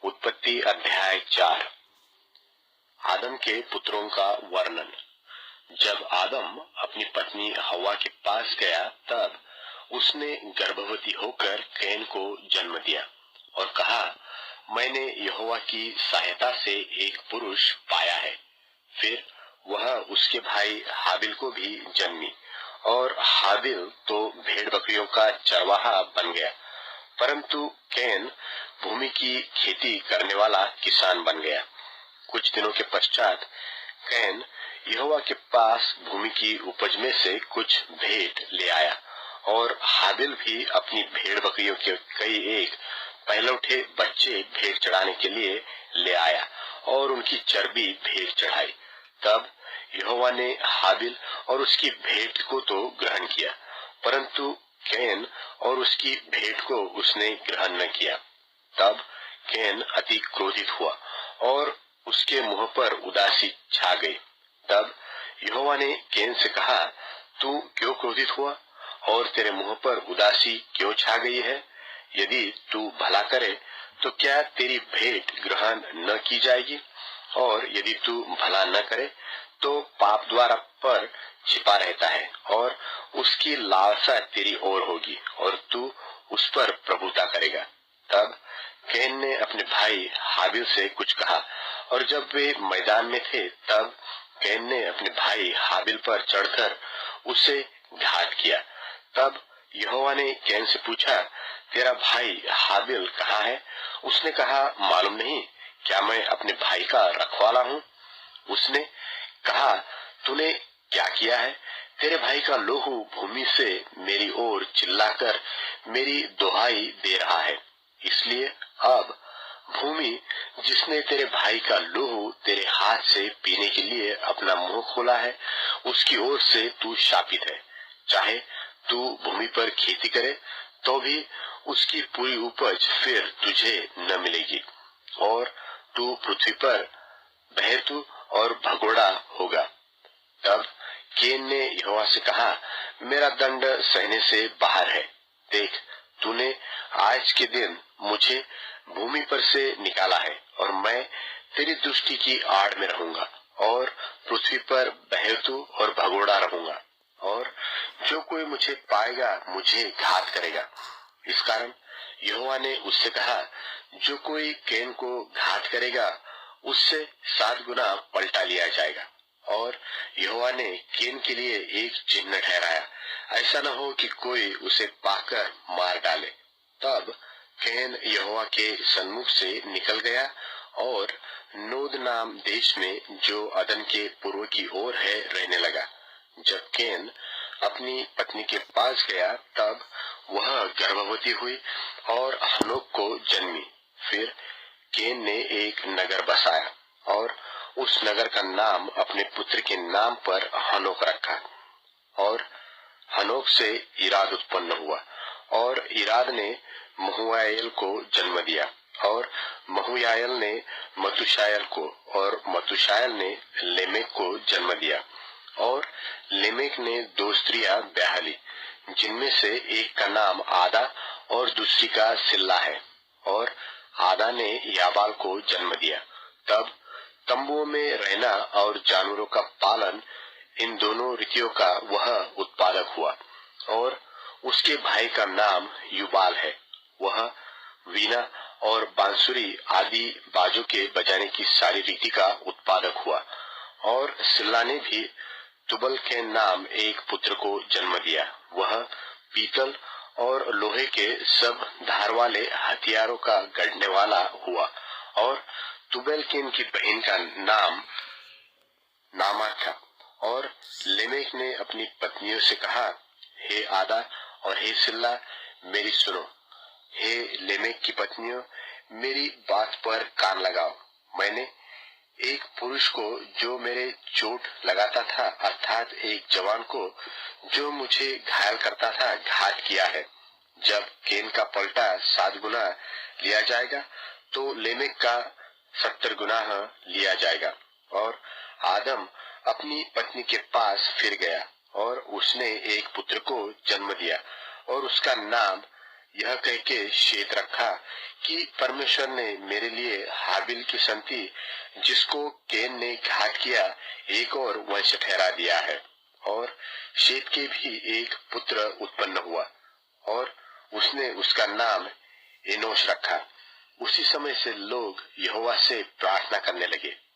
उत्पत्ति अध्याय 4। आदम के पुत्रों का वर्णन। जब आदम अपनी पत्नी हव्वा के पास गया, तब उसने गर्भवती होकर कैन को जन्म दिया और कहा, मैंने यहोवा की सहायता से एक पुरुष पाया है। फिर वह उसके भाई हाबिल को भी जन्मी, और हाबिल तो भेड़ बकरियों का चरवाहा बन गया, परंतु कैन भूमि की खेती करने वाला किसान बन गया। कुछ दिनों के पश्चात कैन यहोवा के पास भूमि की उपज में से कुछ भेंट ले आया, और हाबिल भी अपनी भेड़ बकरियों के कई एक पहलौठे बच्चे भेंट चढ़ाने के लिए ले आया और उनकी चर्बी भेंट चढ़ाई। तब यहोवा ने हाबिल और उसकी भेंट को तो ग्रहण किया, परंतु कैन और उसकी भेंट को उसने ग्रहण न किया। तब कैन अति क्रोधित हुआ और उसके मुंह पर उदासी छा गई। तब यहोवा ने कैन से कहा, तू क्यों क्रोधित हुआ और तेरे मुंह पर उदासी क्यों छा गई है? यदि तू भला करे तो क्या तेरी भेंट ग्रहण न की जाएगी? और यदि तू भला न करे तो पाप द्वार पर छिपा रहता है और उसकी लालसा तेरी ओर होगी और तू उस पर प्रभुता करेगा। तब कैन ने अपने भाई हाबिल से कुछ कहा, और जब वे मैदान में थे, तब कैन ने अपने भाई हाबिल पर चढ़कर उसे घात किया। तब यहोवा ने कैन से पूछा, तेरा भाई हाबिल कहाँ है? उसने कहा, मालूम नहीं, क्या मैं अपने भाई का रखवाला हूँ? उसने कहा, तूने क्या किया है? तेरे भाई का लोहू भूमि से मेरी ओर चिल्लाकर मेरी दुहाई दे रहा है। इसलिए अब भूमि जिसने तेरे भाई का लोहू तेरे हाथ से पीने के लिए अपना मुंह खोला है, उसकी ओर से तू शापित है। चाहे तू भूमि पर खेती करे तो भी उसकी पूरी उपज फिर तुझे न मिलेगी, और तू पृथ्वी पर बहेतू और भगोड़ा होगा। तब कैन ने यहोवा से कहा, मेरा दंड सहने से बाहर है। देख, तूने आज के दिन मुझे भूमि पर से निकाला है, और मैं तेरी दृष्टि की आड़ में रहूंगा और पृथ्वी पर बहेतू और भगोड़ा रहूंगा, और जो कोई मुझे पाएगा मुझे घात करेगा। इस कारण यहोवा ने उससे कहा, जो कोई कैन को घात करेगा उससे 7 गुना पलटा लिया जाएगा। और यहोवा ने कैन के लिए एक चिन्ह ठहराया, ऐसा न हो कि कोई उसे पाकर मार डाले। तब कैन यहोवा के सन्मुख से निकल गया और नोद नाम देश में, जो अदन के पूर्व की ओर है, रहने लगा। जब कैन अपनी पत्नी के पास गया, तब वह गर्भवती हुई और हनोक को जन्मी। फिर कैन ने एक नगर बसाया और उस नगर का नाम अपने पुत्र के नाम पर हनोक रखा। और हनोक से इराद उत्पन्न हुआ, और इराद ने महुयाएल को जन्म दिया, और महुयाएल ने मतुशायल को, और मतुशायल ने लेमेक को जन्म दिया। और लेमेक ने 2 स्त्रियां ब्याह ली, जिनमें से एक का नाम आदा और दूसरी का सिल्ला है। और आदा ने याबाल को जन्म दिया। तब तंबुओं में रहना और जानवरों का पालन, इन दोनों रीतियों का वह उत्पादक हुआ। और उसके भाई का नाम युबाल है। वह वीणा और बांसुरी आदि बाजों के बजाने की सारी रीति का उत्पादक हुआ। और सिल्ला ने भी तुबल के नाम एक पुत्र को जन्म दिया। वह पीतल और लोहे के सब धार वाले हथियारों का गढ़ने वाला हुआ। और तुबेल की बहन का नाम नामा था। और लेमेक ने अपनी पत्नियों से कहा, हे आदा और हे सिल्ला, मेरी सुनो। हे लेमेक की पत्नियों, मेरी बात पर कान लगाओ। मैंने एक पुरुष को जो मेरे चोट लगाता था, अर्थात एक जवान को जो मुझे घायल करता था, घात किया है। जब कैन का पलटा 7 गुना लिया जाएगा, तो लेमेक का 70 गुना लिया जाएगा। और आदम अपनी पत्नी के पास फिर गया, और उसने एक पुत्र को जन्म दिया, और उसका नाम यह कह के शेत रखा कि परमेश्वर ने मेरे लिए हाबिल की संति, जिसको केन ने घात किया, एक और वंश ठहरा दिया है। और शेत के भी एक पुत्र उत्पन्न हुआ और उसने उसका नाम एनोश रखा। उसी समय से लोग यहोवा से प्रार्थना करने लगे।